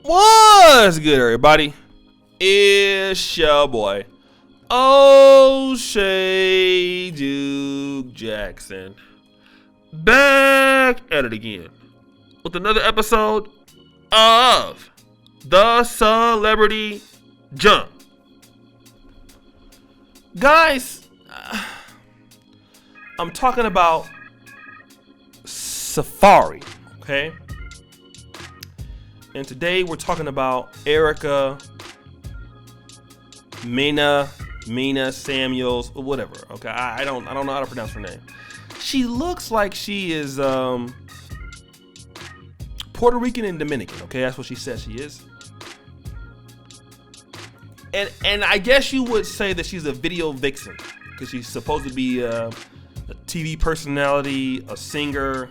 What's good, everybody? It's your boy, O'Shea Duke Jackson, back at it again with another episode of The Celebrity Jump. Guys, I'm talking about Safaree, okay? And today we're talking about Mena Samuels, or whatever. Okay, I don't know how to pronounce her name. She looks like she is Puerto Rican and Dominican. Okay, that's what she says she is. And I guess you would say that she's a video vixen because she's supposed to be a TV personality, a singer.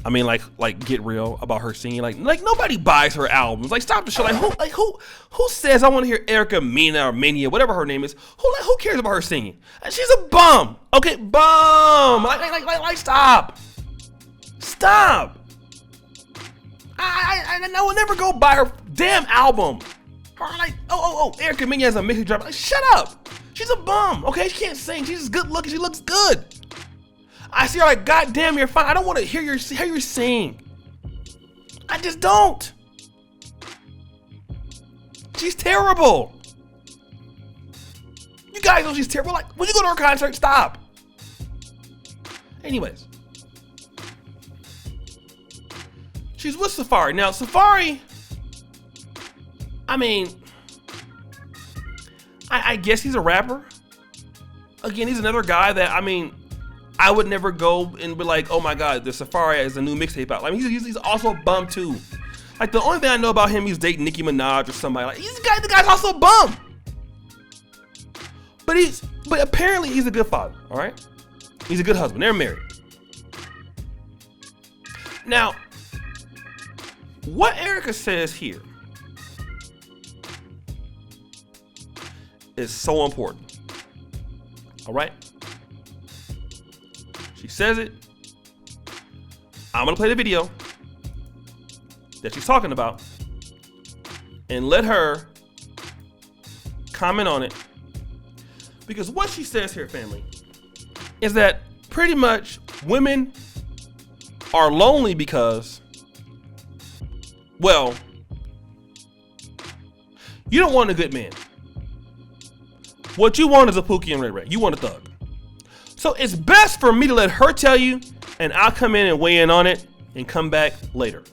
I mean, like get real about her singing. Like nobody buys her albums. Like, stop the show. Who says I want to hear Mena or Mania, whatever her name is? Who cares about her singing? She's a bum. Okay, bum. Stop. I will never go buy her damn album. Erica Mena has a mixtape drop. Like, shut up. She's a bum. Okay, she can't sing. She's just good looking. She looks good. I see her like, God damn, you're fine. I don't want to hear you sing. I just don't. She's terrible. You guys know she's terrible. Like, when you go to her concert, stop. Anyways. She's with Safaree. Now, Safaree, I mean, I guess he's a rapper. Again, he's another guy that, I mean, I would never go and be like, oh my God, the Safaree has a new mixtape out. I mean, he's also a bum too. Like, the only thing I know about him, he's dating Nicki Minaj or somebody. Like, the guy's also a bum. But apparently he's a good father, all right? He's a good husband. They're married. Now, what Erica says here is so important, all right? She says it. I'm going to play the video that she's talking about and let her comment on it. Because what she says here, family, is that pretty much women are lonely because, well, you don't want a good man. What you want is a Pookie and Ray Ray. You want a thug. So it's best for me to let her tell you, and I'll come in and weigh in on it and come back later.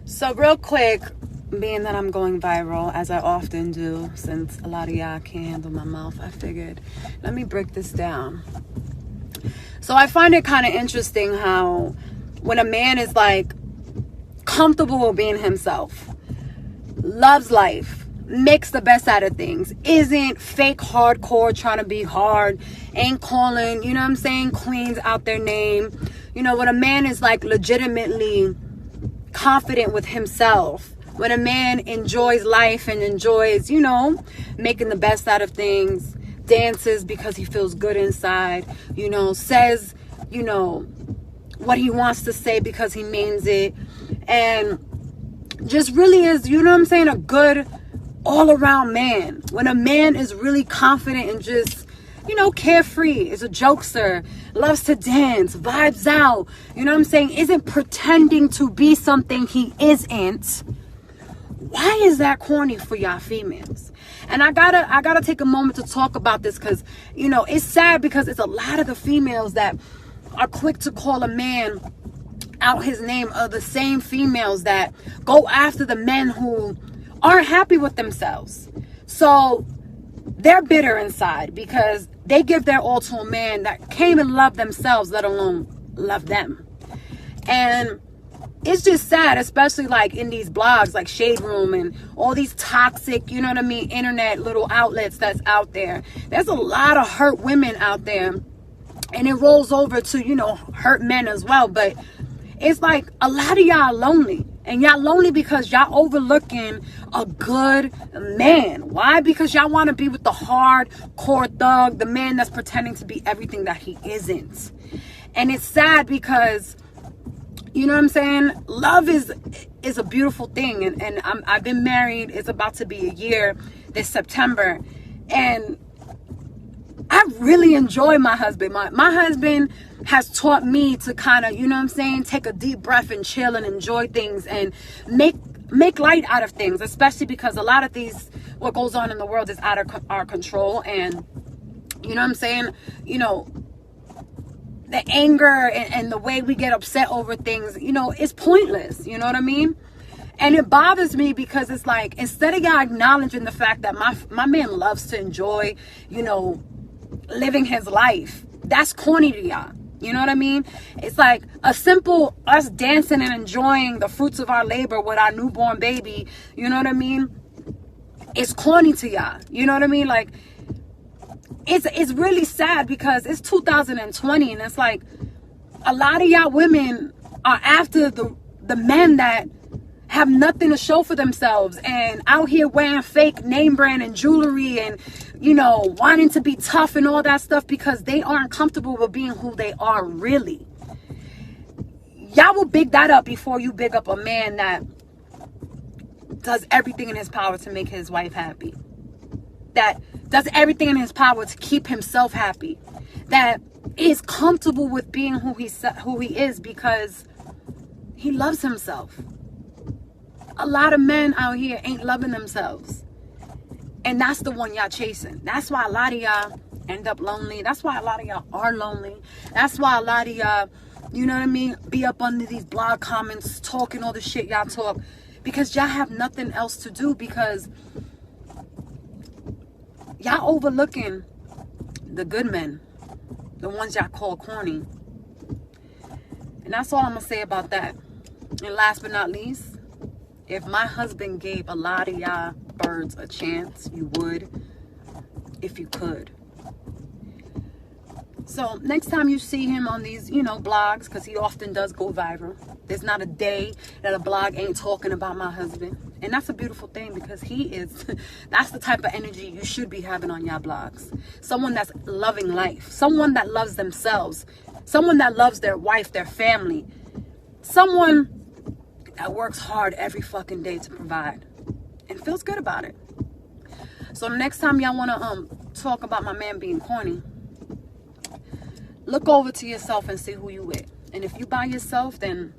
So real quick, being that I'm going viral, as I often do, since a lot of y'all can't handle my mouth, I figured, let me break this down. So I find it kind of interesting how when a man is like comfortable with being himself, loves life, makes the best out of things, isn't fake hardcore trying to be hard, ain't calling, you know what I'm saying, queens out their name. You know, when a man is like legitimately confident with himself, when a man enjoys life and enjoys, you know, making the best out of things, dances because he feels good inside, you know, says, you know, what he wants to say because he means it, and just really is, you know what I'm saying, a good all-around man. When a man is really confident and just, you know, carefree, is a jokester, loves to dance, vibes out, you know what I'm saying, isn't pretending to be something he isn't, why is that corny for y'all females? And I gotta take a moment to talk about this, because, you know, it's sad because it's a lot of the females that are quick to call a man out his name are the same females that go after the men who aren't happy with themselves. So they're bitter inside because they give their all to a man that can't even love themselves, let alone love them. And it's just sad, especially like in these blogs like Shade Room and all these toxic, you know what I mean, internet little outlets that's out there. There's a lot of hurt women out there, and it rolls over to, you know, hurt men as well. But it's like a lot of y'all lonely. And y'all lonely because y'all overlooking a good man. Why? Because y'all want to be with the hardcore thug, the man that's pretending to be everything that he isn't. And it's sad because You know what I'm saying? Love is a beautiful thing, and I've been married. It's about to be a year this September, and I really enjoy my husband. My husband has taught me to kind of, you know what I'm saying, take a deep breath and chill and enjoy things and make light out of things, especially because a lot of what goes on in the world is out of our control. And you know what I'm saying, you know, the anger and the way we get upset over things, you know, it's pointless. You know what I mean? And it bothers me because it's like, instead of y'all acknowledging the fact that my man loves to enjoy, you know, living his life, that's corny to y'all. You know what I mean? It's like a simple us dancing and enjoying the fruits of our labor with our newborn baby. You know what I mean? It's corny to y'all. You know what I mean? Like, it's really sad because it's 2020 and it's like a lot of y'all women are after the men that have nothing to show for themselves and out here wearing fake name brand and jewelry and, you know, wanting to be tough and all that stuff because they aren't comfortable with being who they are really. Y'all will big that up before you big up a man that does everything in his power to make his wife happy, that does everything in his power to keep himself happy, that is comfortable with being who he is because he loves himself. A lot of men out here ain't loving themselves. And that's the one y'all chasing. That's why a lot of y'all end up lonely. That's why a lot of y'all are lonely. That's why a lot of y'all, you know what I mean, be up under these blog comments talking all the shit y'all talk. Because y'all have nothing else to do, because y'all overlooking the good men, the ones y'all call corny. And that's all I'm going to say about that. And last but not least, if my husband gave a lot of y'all birds a chance, you would, if you could. So next time you see him on these, you know, blogs, because he often does go viral. There's not a day that a blog ain't talking about my husband. And that's a beautiful thing, because that's the type of energy you should be having on your blogs. Someone that's loving life. Someone that loves themselves. Someone that loves their wife, their family. Someone that works hard every fucking day to provide and feels good about it. So next time y'all want to talk about my man being corny, look over to yourself and see who you with. And if you by yourself, then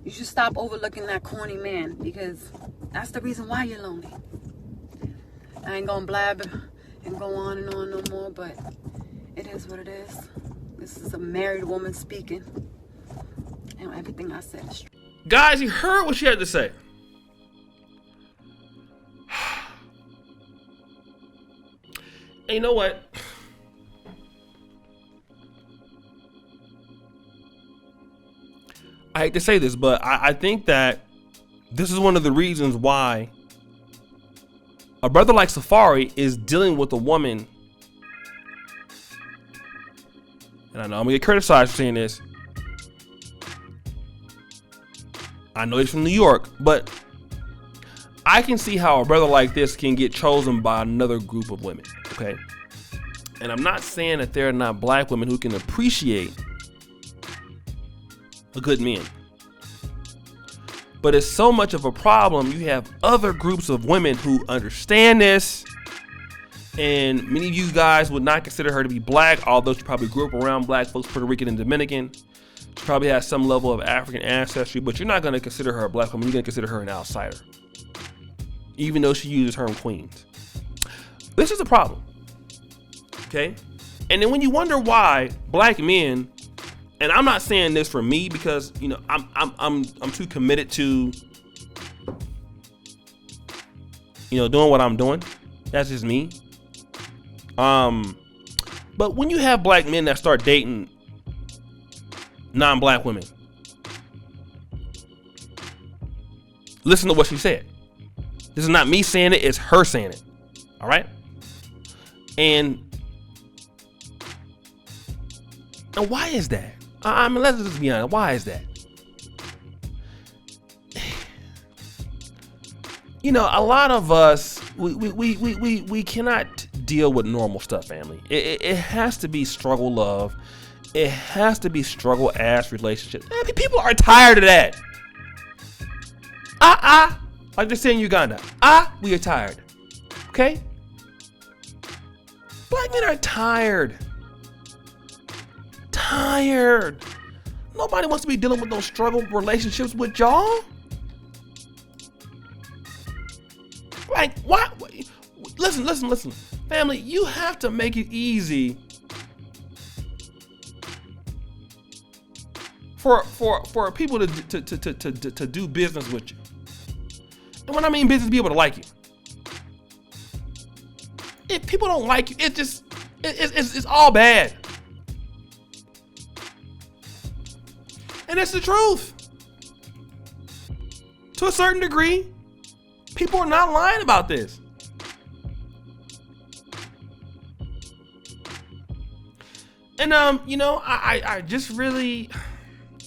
you should stop overlooking that corny man, because that's the reason why you're lonely. I ain't gonna blab and go on and on no more, but it is what it is. This is a married woman speaking, and everything I said is true. Guys, you heard what she had to say. And you know what? I hate to say this, but I think that this is one of the reasons why a brother like Safaree is dealing with a woman. And I know I'm going to get criticized for saying this. I know he's from New York, but I can see how a brother like this can get chosen by another group of women, okay? And I'm not saying that there are not black women who can appreciate a good man. But it's so much of a problem. You have other groups of women who understand this, and many of you guys would not consider her to be black, although she probably grew up around black folks, Puerto Rican and Dominican. She probably has some level of African ancestry, but you're not going to consider her a black woman. You're going to consider her an outsider, even though she uses her term queens. This is a problem, okay? And then when you wonder why black men, and I'm not saying this for me, because you know I'm too committed to, you know, doing what I'm doing. That's just me. But when you have black men that start dating non-black women, listen to what she said. This is not me saying it, it's her saying it. All right? And why is that? I mean, let's just be honest. Why is that? You know, a lot of us, we cannot deal with normal stuff, family. It has to be struggle, love, It has to be struggle ass relationships. I mean, people are tired of that. Like they say in Uganda. We are tired. Okay? Black men are tired. Tired. Nobody wants to be dealing with those struggle relationships with y'all. Like, what? Listen. Family, you have to make it easy for people to do business with you. And when I mean business, be able to like you. If people don't like you, it's all bad. And it's the truth. To a certain degree, people are not lying about this. And I just really,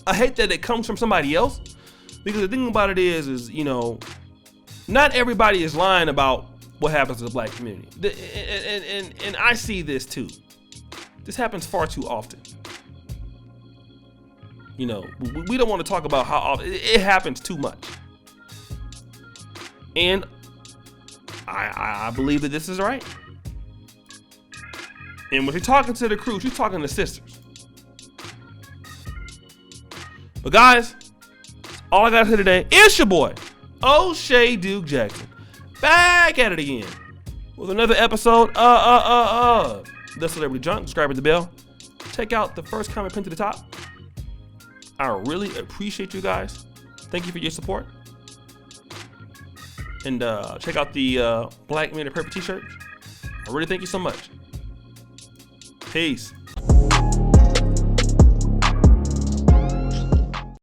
I hate that it comes from somebody else, because the thing about it is not everybody is lying about what happens to the black community. And I see this too. This happens far too often. We don't want to talk about how often it happens too much. And I believe that this is right. And when she's talking to the crew, she's talking to sisters. But guys, all I gotta say today is your boy, O'Shea Duke Jackson, back at it again with another episode The Celebrity Junk. Subscribe to the bell. Check out the first comment pinned to the top. I really appreciate you guys. Thank you for your support. And check out the Black Men of Purple t-shirts. I really thank you so much. Peace.